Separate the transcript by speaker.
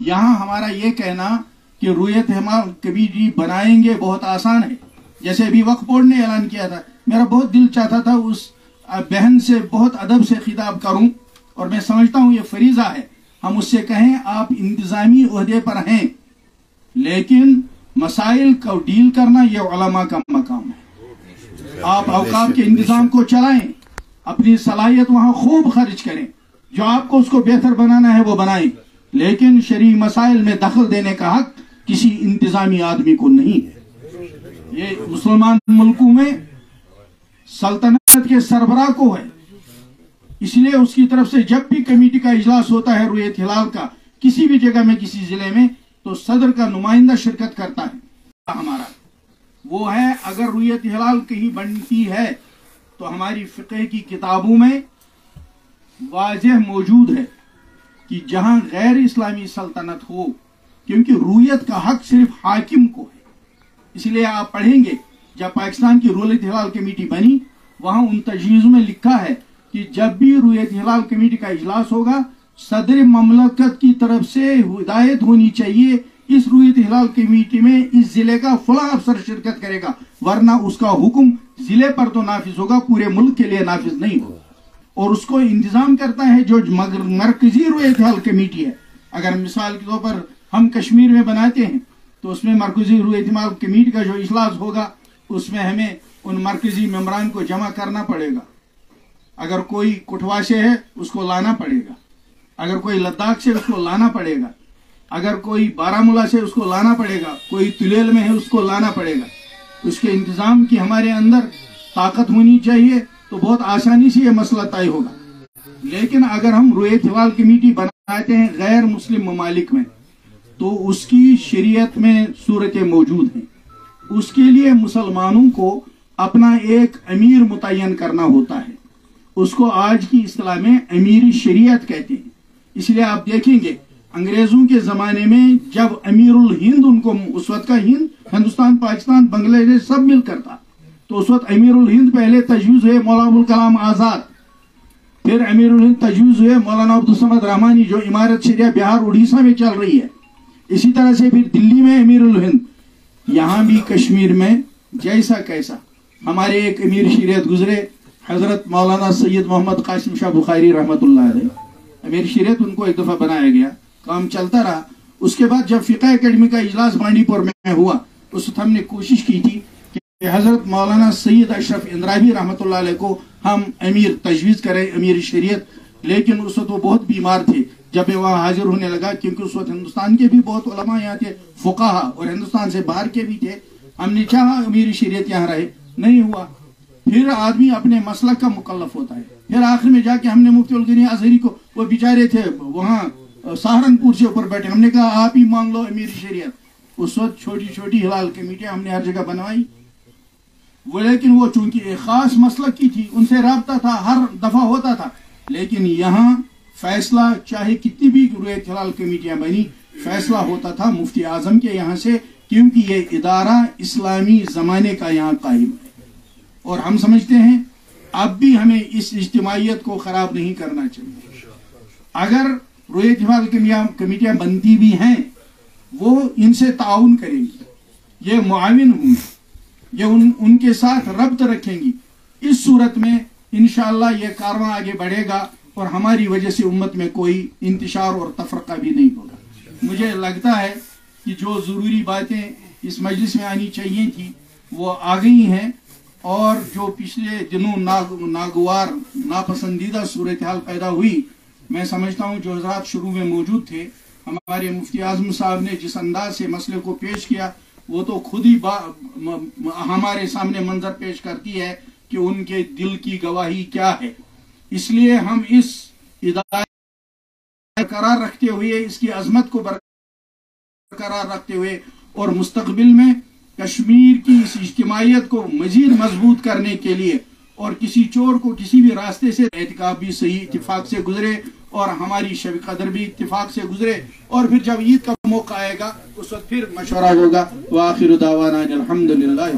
Speaker 1: یہاں ہمارا یہ کہنا کہ رویت ہلال کمیٹی بنائیں گے بہت آسان ہے. جیسے ابھی وقف بورڈ نے اعلان کیا تھا, میرا بہت دل چاہتا تھا اس بہن سے بہت ادب سے خطاب کروں, اور میں سمجھتا ہوں یہ فریضہ ہے, ہم اس سے کہیں آپ انتظامی عہدے پر ہیں, لیکن مسائل کو ڈیل کرنا یہ علماء کا مقام ہے. آپ اوقاف کے انتظام کو چلائیں, اپنی صلاحیت وہاں خوب خرچ کریں, جو آپ کو اس کو بہتر بنانا ہے وہ بنائیں, لیکن شرعی مسائل میں دخل دینے کا حق کسی انتظامی آدمی کو نہیں ہے. یہ مسلمان ملکوں میں سلطنت کے سربراہ کو ہے, اس لیے اس کی طرف سے جب بھی کمیٹی کا اجلاس ہوتا ہے رویت ہلال کا کسی بھی جگہ میں کسی ضلع میں, تو صدر کا نمائندہ شرکت کرتا ہے. ہمارا وہ ہے اگر رویت ہلال کہیں بنتی ہے تو ہماری فقہ کی کتابوں میں واضح موجود ہے کہ جہاں غیر اسلامی سلطنت ہو, کیونکہ رویت کا حق صرف حاکم کو ہے. اس لیے آپ پڑھیں گے جب پاکستان کی رویت ہلال کمیٹی بنی وہاں ان تجویزوں میں لکھا ہے کہ جب بھی رویت ہلال کمیٹی کا اجلاس ہوگا صدر مملکت کی طرف سے ہدایت ہونی چاہیے اس رویت ہلال کمیٹی میں اس ضلع کا فلاں افسر شرکت کرے گا, ورنہ اس کا حکم ضلع پر تو نافذ ہوگا, پورے ملک کے لیے نافذ نہیں ہوگا. اور اس کو انتظام کرتا ہے جو مرکزی رویت ہلال کمیٹی ہے. اگر مثال کے طور پر ہم کشمیر میں بناتے ہیں تو اس میں مرکزی رویت ہلال کمیٹی کا جو اجلاس ہوگا اس میں ہمیں ان مرکزی ممبران کو جمع کرنا پڑے گا. اگر کوئی کٹھوا سے ہے اس کو لانا پڑے گا, اگر کوئی لداخ سے اس کو لانا پڑے گا, اگر کوئی بارہمولہ سے اس کو لانا پڑے گا, کوئی تلیل میں ہے اس کو لانا پڑے گا. اس کے انتظام کی ہمارے اندر طاقت ہونی چاہیے تو بہت آسانی سے یہ مسئلہ طے ہوگا. لیکن اگر ہم رویت ہلال کمیٹی بناتے ہیں غیر مسلم ممالک میں تو اس کی شریعت میں صورتیں موجود ہیں. اس کے لیے مسلمانوں کو اپنا ایک امیر متعین کرنا ہوتا ہے, اس کو آج کی اصطلاح میں امیر شریعت کہتے ہیں. اس لیے آپ دیکھیں گے انگریزوں کے زمانے میں جب امیر الہند, ان کو اس وقت کا ہندوستان پاکستان بنگلہ دیش سب مل کر تھا, تو اس وقت امیر الہند پہلے تجویز ہوئے مولانا ابوالکلام آزاد, پھر امیر الہند تجویز ہوئے مولانا عبدالصمد رحمانی جو امارت شریعہ بہار اڑیسہ میں چل رہی ہے. اسی طرح سے پھر دلی میں امیر الہند, یہاں بھی کشمیر میں جیسا کیسا ہمارے ایک امیر شریعت گزرے حضرت مولانا سید محمد قاسم شاہ بخاری رحمت اللہ علیہ. امیر شریعت ان کو ایک دفعہ بنایا گیا, کام چلتا رہا. اس کے بعد جب فقہ اکیڈمی کا اجلاس بانڈی پور میں ہوا اس وقت ہم نے کوشش کی تھی کہ حضرت مولانا سید اشرف اندرابی رحمت اللہ علیہ کو ہم امیر تجویز کریں, امیر شریعت. لیکن اس وقت وہ بہت بیمار تھے جب میں وہاں حاضر ہونے لگا, کیونکہ اس وقت ہندوستان کے بھی بہت علماء یہاں تھے, فقہا, اور ہندوستان سے باہر کے بھی تھے. ہم نے چاہا امیر شریعت یہاں رہے, نہیں ہوا. پھر آدمی اپنے مسلک کا مکلف ہوتا ہے. پھر آخر میں جا کے ہم نے مفتی الغنی ازہری کو, وہ بیچارے تھے وہاں سہارنپور سے اوپر بیٹھے, ہم نے کہا آپ ہی مانگ لو امیر شریعت. اس وقت چھوٹی چھوٹی ہلال کمیٹیاں ہم نے ہر جگہ بنوائی, لیکن وہ چونکہ ایک خاص مسلک کی تھی ان سے رابطہ تھا, ہر دفعہ ہوتا تھا. لیکن یہاں فیصلہ چاہے کتنی بھی رویت ہلال کمیٹیاں بنی, فیصلہ ہوتا تھا مفتی اعظم کے یہاں سے, کیونکہ یہ ادارہ اسلامی زمانے کا یہاں قائم ہے. اور ہم سمجھتے ہیں اب بھی ہمیں اس اجتماعیت کو خراب نہیں کرنا چاہیے. اگر رویت ہلال کمیٹیاں بنتی بھی ہیں وہ ان سے تعاون کریں گی, یہ معاون ہوں گے, یہ ان کے ساتھ ربط رکھیں گی. اس صورت میں انشاءاللہ یہ کارواں آگے بڑھے گا اور ہماری وجہ سے امت میں کوئی انتشار اور تفرقہ بھی نہیں ہوگا. مجھے لگتا ہے کہ جو ضروری باتیں اس مجلس میں آنی چاہیے تھی وہ آ گئی ہیں, اور جو پچھلے دنوں ناگوار ناپسندیدہ صورتحال پیدا ہوئی, میں سمجھتا ہوں جو حضرات شروع میں موجود تھے, ہمارے مفتی اعظم صاحب نے جس انداز سے مسئلے کو پیش کیا وہ تو خود ہی ہمارے سامنے منظر پیش کرتی ہے کہ ان کے دل کی گواہی کیا ہے. اس لیے ہم اس ادارے برقرار رکھتے ہوئے, اس کی عظمت کو برقرار رکھتے ہوئے اور مستقبل میں کشمیر کی اس اجتماعیت کو مزید مضبوط کرنے کے لیے, اور کسی چور کو کسی بھی راستے سے اعتکاف بھی صحیح اتفاق سے گزرے اور ہماری شب قدر بھی اتفاق سے گزرے, اور پھر جب عید کا موقع آئے گا اس وقت پھر مشورہ ہوگا. وآخر دعوانا الحمدللہ.